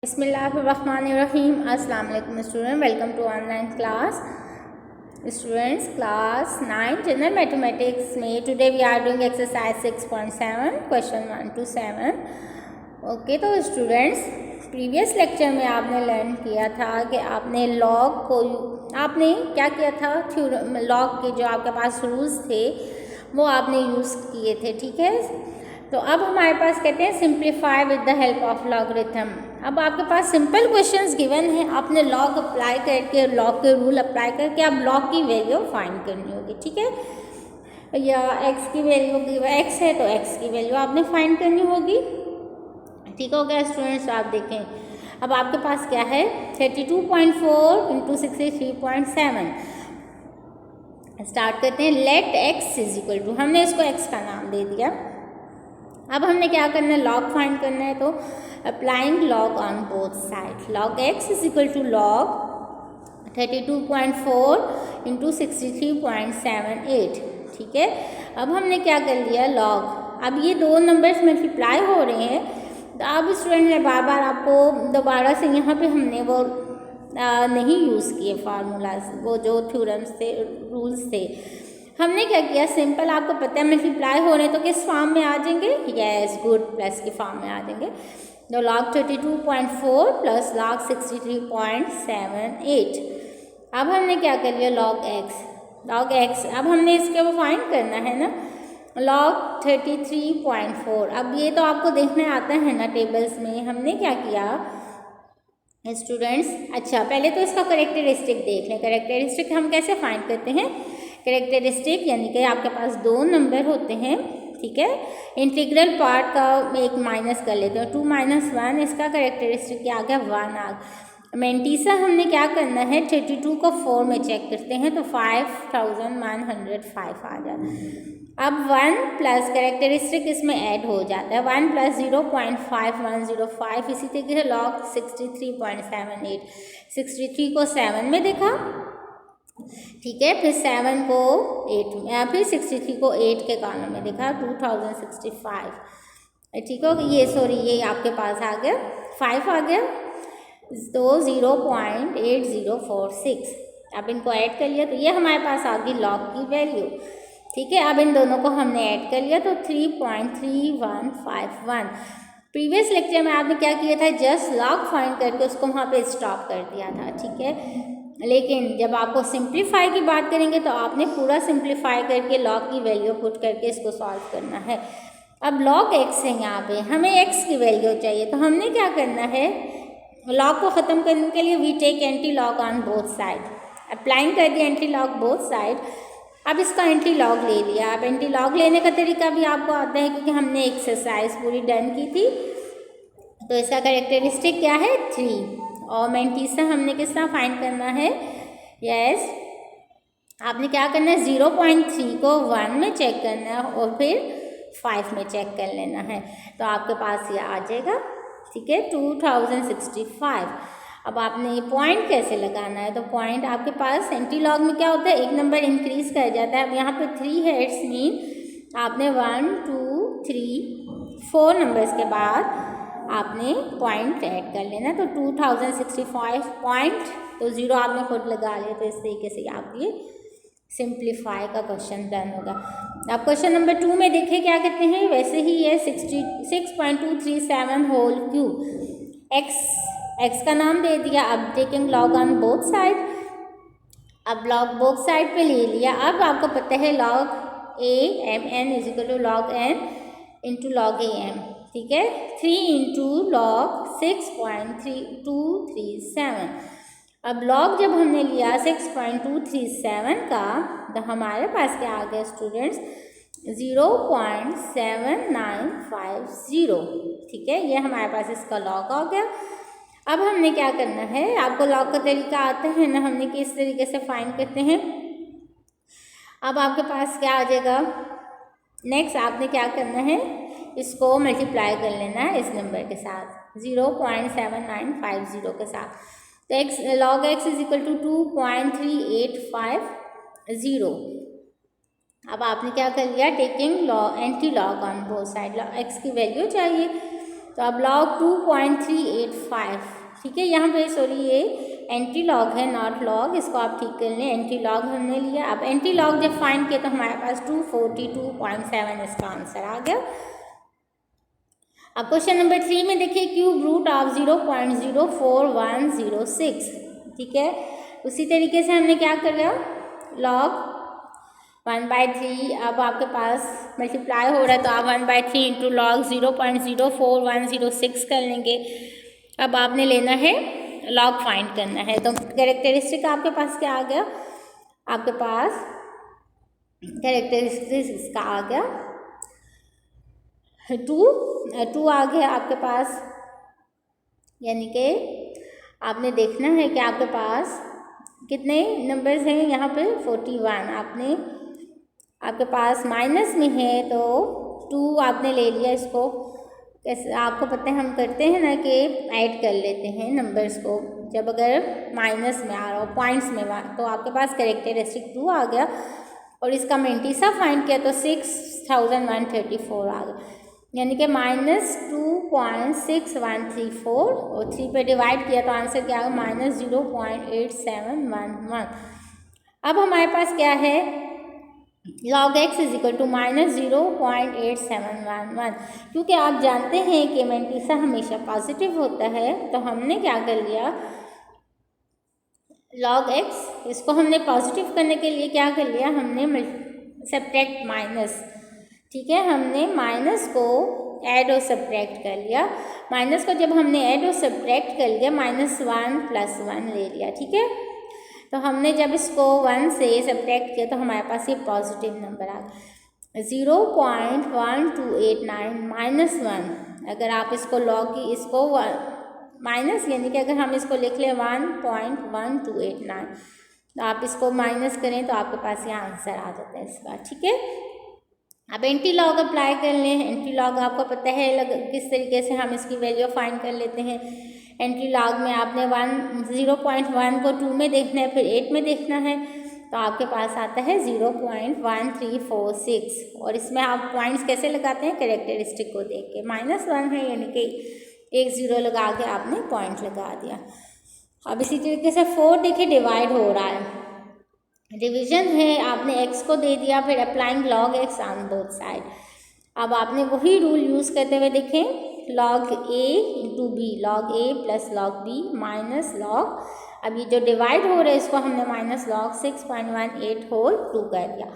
बिस्मिल्लाहिर्रहमानिर्रहीम। अस्सलाम वालेकुम student, welcome to online class. Students, class 9 general mathematics में today we are doing exercise 6.7 question 1 to 7। Okay, तो students previous lecture में आपने लर्न किया था कि आपने लॉग को क्या किया था, थ्योरम लॉग के जो आपके पास रूल्स थे वो आपने यूज़ किए थे। ठीक है, तो अब हमारे पास कहते हैं simplify with the help of logarithm. अब आपके पास सिंपल क्वेश्चंस गिवन है, आपने लॉग अप्लाई करके, लॉग के रूल अप्लाई करके आप लॉग की वैल्यू फाइंड करनी होगी। ठीक है, या एक्स की वैल्यू एक्स है तो एक्स की वैल्यू आपने फाइंड करनी होगी। ठीक हो गया स्टूडेंट्स, आप देखें अब आपके पास क्या है 32.4 इंटू 63.7। स्टार्ट करते हैं। Let x is equal to, हमने इसको एक्स का नाम दे दिया। अब हमने क्या करना है, लॉग फाइंड करना है, तो applying log on both side. Log x is equal to log 32.4 into 63.78। ठीक है, अब हमने क्या कर लिया लॉग, अब ये दो नंबर्स मल्टीप्लाई हो रहे हैं, तो अब स्टूडेंट ने बार बार आपको दोबारा से यहाँ पे हमने वो नहीं यूज़ किए फार्मूलाज, वो जो थ्योरम्स थे, रूल्स थे। हमने क्या किया, सिंपल, आपको पता है मल्टीप्लाई हो रहे हैं तो किस फॉर्म में आ जाएंगे, यस गुड, प्लस की फॉर्म में आ जाएंगे। तो लॉग 32.4 प्लस लॉग 63.78। अब हमने क्या कर लिया लॉग एक्स, अब हमने इसके वो फाइंड करना है ना, लॉग 33.4। अब ये तो आपको देखने आता है ना टेबल्स में। हमने क्या किया स्टूडेंट्स, अच्छा पहले तो इसका करेक्टरिस्टिक देख लें। करेक्टरिस्टिक हम कैसे फाइंड करते हैं, करेक्टरिस्टिक यानी कि आपके पास दो नंबर होते हैं। ठीक है, इंटीग्रल पार्ट का एक माइनस कर लेते हैं, 2 - 1, इसका करेक्टरिस्टिक क्या आ गया 1 आ गया। मेंटीसा हमने क्या करना है, 32 को 4 में चेक करते हैं तो 5105 आ जाता है। अब 1 प्लस करेक्टरिस्टिक इसमें ऐड हो जाता है, 1 प्लस 0.5105। इसी तरीके से लॉग 63.78, 63 को 7 में देखा, ठीक है, फिर 7 को 8 में, फिर 63 को 8 के कॉलम में देखा 2065। ठीक हो, ये सॉरी ये आपके पास आ गया 5 आ गया, तो 0.8046। अब इनको ऐड कर लिया तो ये हमारे पास आ गई लॉग की वैल्यू। ठीक है, अब इन दोनों को हमने ऐड कर लिया तो 3.3151। प्रीवियस लेक्चर में आपने क्या किया था, जस्ट लॉग फाइंड करके उसको वहाँ पे स्टॉप कर दिया था। ठीक है, लेकिन जब आपको सिंप्लीफाई की बात करेंगे तो आपने पूरा सिंप्लीफाई करके लॉग की वैल्यू पुट करके इसको सॉल्व करना है। अब लॉग एक्स है, यहाँ पे हमें एक्स की वैल्यू चाहिए, तो हमने क्या करना है, लॉग को ख़त्म करने के लिए we take anti log on both side. Applying कर दिया एंटी लॉग बोथ साइड। अब इसका एंटी लॉग ले लिया। अब एंटी लॉग लेने का तरीका भी आपको आता है क्योंकि हमने एक्सरसाइज पूरी डन की थी। तो इसका करेक्टरिस्टिक क्या है 3, और मेंटीसा हमने किस तरह फाइंड करना है, यस आपने क्या करना है 0.3 को 1 में चेक करना है और फिर 5 में चेक कर लेना है, तो आपके पास ये आ जाएगा। ठीक है, 2065। अब आपने पॉइंट कैसे लगाना है, तो पॉइंट आपके पास एंटी लॉग में क्या होता है, एक नंबर इंक्रीज कर जाता है। अब यहाँ पे 3 है, इट्स मीन आपने 1 2 3 4 नंबर्स के बाद आपने पॉइंट ऐड कर लेना, तो 2065 पॉइंट, तो 0 आपने खुद लगा लिया। तो इस तरीके से आप ये सिंप्लीफाई का क्वेश्चन डन होगा। अब क्वेश्चन नंबर 2 में देखें क्या कहते हैं, वैसे ही है 66.237 होल क्यूब। एक्स का नाम दे दिया। अब taking log on both side, अब लॉग बोथ साइड पे ले लिया। अब आपको पता है log a m n is equal to log n into log a m. ठीक है, 3 इंटू लॉग 6.237। अब लॉग जब हमने लिया 6.237 का, तो हमारे पास क्या आ गया स्टूडेंट्स 0.7950। ठीक है, ये हमारे पास इसका लॉग आ गया। अब हमने क्या करना है, आपको लॉग का तरीका आता है ना, हमने किस तरीके से फाइंड करते हैं। अब आपके पास क्या आ जाएगा, नेक्स्ट आपने क्या करना है, इसको मल्टीप्लाई कर लेना है इस नंबर के साथ 0.7950 के साथ। तो x log x is equal to 2.3850। अब आपने क्या कर लिया, taking log anti log on both side, x की वैल्यू चाहिए। तो अब लॉग 2.385, ठीक है। यहाँ पे सॉरी ये एंटी लॉग है नॉट लॉग, इसको आप ठीक कर लें। एंटी लॉग हमने लिया। अब एंटी लॉग जब फाइंड किया तो हमारे पास 242.7 इसका आंसर आ गया। अब क्वेश्चन नंबर 3 में देखिए क्यूब रूट ऑफ 0.04106, ठीक है। उसी तरीके से हमने क्या कर लिया, लॉग 1/3, अब आपके पास मल्टीप्लाई हो रहा है तो आप 1/3 इंटू लॉग 0.04106 कर लेंगे। अब आपने लेना है लॉग फाइंड करना है। तो कैरेक्टरिस्टिक आपके पास क्या आ गया, आपके पास कैरेक्टरिस्टिक इसका आ गया 2 आ गया आपके पास, यानी कि आपने देखना है कि आपके पास कितने नंबर्स हैं यहाँ पे 41। आपके पास माइनस में है तो 2 आपने ले लिया। इसको कैसे आपको पता है, हम करते हैं ना कि ऐड कर लेते हैं नंबर्स को जब अगर माइनस में आ रहा हो, पॉइंट्स में तो आपके पास कैरेक्टरिस्टिक 2 आ गया। और इसका मेंटीसा फाइंड किया तो 6134 आ गया, यानी कि -2.6134 और 3 पे डिवाइड किया तो आंसर क्या आ गया -0.8711। अब हमारे पास क्या है, log x is equal to -0.8711। क्योंकि आप जानते हैं कि मेंटीसा हमेशा पॉजिटिव होता है, तो हमने क्या कर लिया, log x इसको हमने पॉजिटिव करने के लिए क्या कर लिया, हमने सब्ट्रैक्ट माइनस, ठीक है। हमने माइनस को ऐड और सब्ट्रैक्ट कर लिया। माइनस को जब हमने ऐड और सब्ट्रैक्ट कर लिया, -1 + 1 ले लिया, ठीक है। तो हमने जब इसको 1 से सब्ट्रैक्ट किया तो हमारे पास ये पॉजिटिव नंबर आ गया 0.1289 -1। अगर आप इसको लॉग की इसको माइनस, यानी कि अगर हम इसको लिख लें 1.1289, तो आप इसको माइनस करें तो आपके पास ये आंसर आ जाता है इसका, ठीक है। अब एंटी लॉग अप्लाई कर लें। एंटी लॉग आपको पता है किस तरीके से हम इसकी वैल्यू फाइंड कर लेते हैं। एंटी लॉग में आपने 0.1 को 2 में देखना है, फिर 8 में देखना है, तो आपके पास आता है 0.1346। और इसमें आप पॉइंट्स कैसे लगाते हैं, कैरेक्टरिस्टिक को देख के। -1 है यानी कि 1 0 लगा के आपने पॉइंट लगा दिया। अब इसी तरीके से 4 देखिए डिवाइड हो रहा है, डिवीजन है, आपने x को दे दिया, फिर applying log x on both side. अब आपने वही रूल यूज़ करते हुए देखें, log a into b, log a plus log b minus log, अब ये जो डिवाइड हो रहा है इसको हमने -log 6.18 होल 2 कर दिया।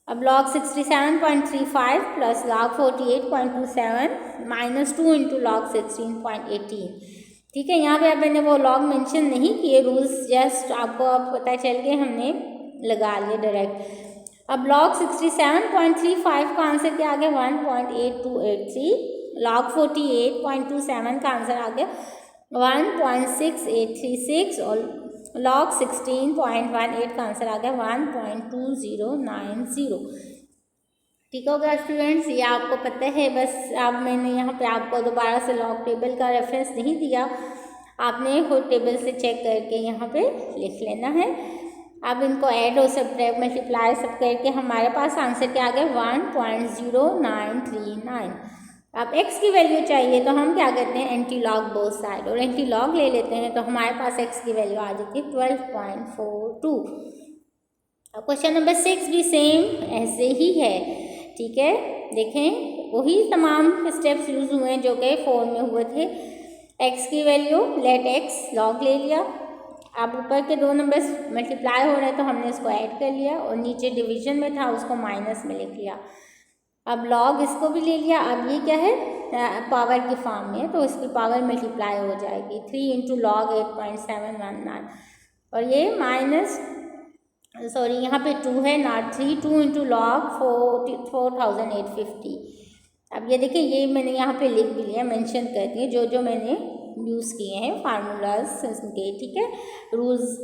अब log 67.35 plus log 48.27 -2 into log 16.18, ठीक है। यहाँ पे अब मैंने वो लॉग मेंशन नहीं किए, रूल्स जस्ट आपको अब पता चल गए, हमने लगा लिए डायरेक्ट। अब log 67.35 का आंसर क्या आ गया 1.8283, log 48.27 का आंसर आ गया 1.6836 और log 16.18 का आंसर आ गया 1.2090। ठीक हो गया स्टूडेंट्स, ये आपको पता है। बस अब मैंने यहाँ पे आपको दोबारा से लॉग टेबल का रेफरेंस नहीं दिया, आपने खुद टेबल से चेक करके यहाँ पे लिख लेना है। अब इनको ऐड और सब्ट्रैक्ट मल्टीप्लाई सब करके हमारे पास आंसर क्या आ गया 1.0939। अब x की वैल्यू चाहिए तो हम क्या करते हैं, एंटी लॉग बोथ साइड, और एंटी लॉग ले लेते हैं तो हमारे पास x की वैल्यू आ जाती है 12.42। अब क्वेश्चन नंबर 6 भी सेम ऐसे ही है, ठीक है। देखें वही तमाम स्टेप्स यूज हुए हैं जो कि 4 में हुए थे। x की वैल्यू लेट x लॉग ले लिया। अब ऊपर के 2 नंबर्स मल्टीप्लाई हो रहे हैं तो हमने इसको ऐड कर लिया, और नीचे डिवीजन में था उसको माइनस में लिख लिया। अब लॉग इसको भी ले लिया। अब ये क्या है, पावर की फॉर्म में है तो इसकी पावर मल्टीप्लाई हो जाएगी 3 इंटू लॉग 8.719, और ये यहाँ पे 2 है नॉट 3, 2 इंटू लॉग 4850। अब ये देखिए, ये मैंने यहाँ पे लिख भी लिया, मेंशन कर दिए जो जो मैंने यूज़ किए हैं फार्मूलाज के, ठीक है, रूल्स।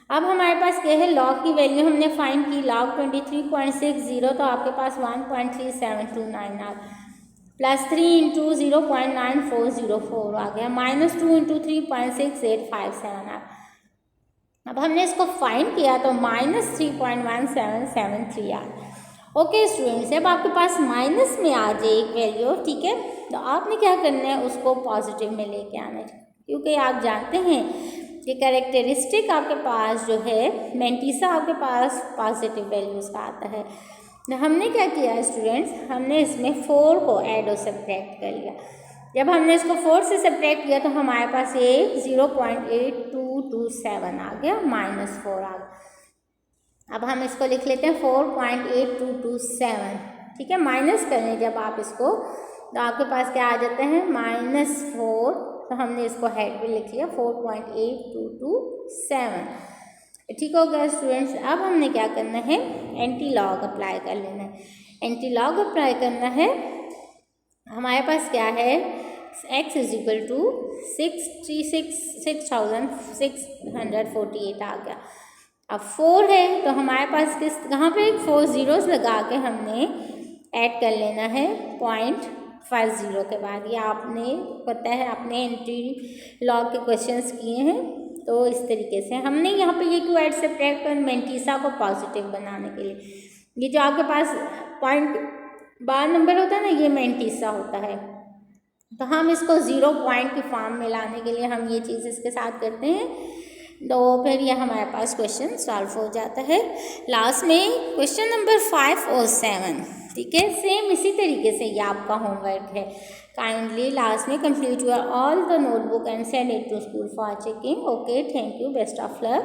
अब हमारे पास क्या है, लॉग की वैल्यू हमने फाइंड की, लॉग 23.60 तो आपके पास 1.3729 आ, प्लस 3 इंटू 0.9404 आ गया, -2 इंटू 3.6857 आ। अब हमने इसको फाइंड किया तो -3.1773 आ, ओके स्टूडेंट्स, जब आपके पास माइनस में आ जाए एक वैल्यू, ठीक है, तो आपने क्या करना है, उसको पॉजिटिव में लेके आना है, क्योंकि आप जानते हैं कि कैरेक्टरिस्टिक आपके पास जो है मेंटिसा आपके पास पॉजिटिव वैल्यूज़ का आता है। तो हमने क्या किया स्टूडेंट्स, हमने इसमें 4 को ऐड और सब्ट्रैक्ट कर लिया। जब हमने इसको 4 से सब्ट्रैक्ट किया तो हमारे पास ये 0.8227 आ गया, -4 आ गया। अब हम इसको लिख लेते हैं 4.8227, ठीक है। माइनस करने जब आप इसको तो आपके पास क्या आ जाता है, -4, तो हमने इसको हेड पे लिख लिया 4.8227, ठीक हो गया स्टूडेंट्स। अब हमने क्या करना है, एंटी लॉग अप्लाई कर लेना है। एंटी लॉग अप्लाई करना है, हमारे पास क्या है, x = 636,648 आ गया। अब 4 है तो हमारे पास कहाँ पे 4 ज़ीरोज़ लगा के हमने ऐड कर लेना है 0.50 के बाद। ये आपने पता है, आपने एंटी लॉग के क्वेश्चंस किए हैं, तो इस तरीके से हमने यहाँ पे ये क्यों ऐड सब्ट्रैक्ट कर, मेंटिसा को पॉजिटिव बनाने के लिए। ये जो आपके पास पॉइंट बार नंबर होता है ना, ये मेंटिसा होता है, तो हम इसको 0 पॉइंट की फॉर्म में लाने के लिए हम ये चीज़ इसके साथ करते हैं, तो फिर ये हमारे पास क्वेश्चन सॉल्व हो जाता है। लास्ट में क्वेश्चन नंबर 5 और 7, ठीक है, सेम इसी तरीके से ये आपका होमवर्क है। काइंडली लास्ट में complete your all the notebook and send it to school for checking. Okay, thank you, best of luck.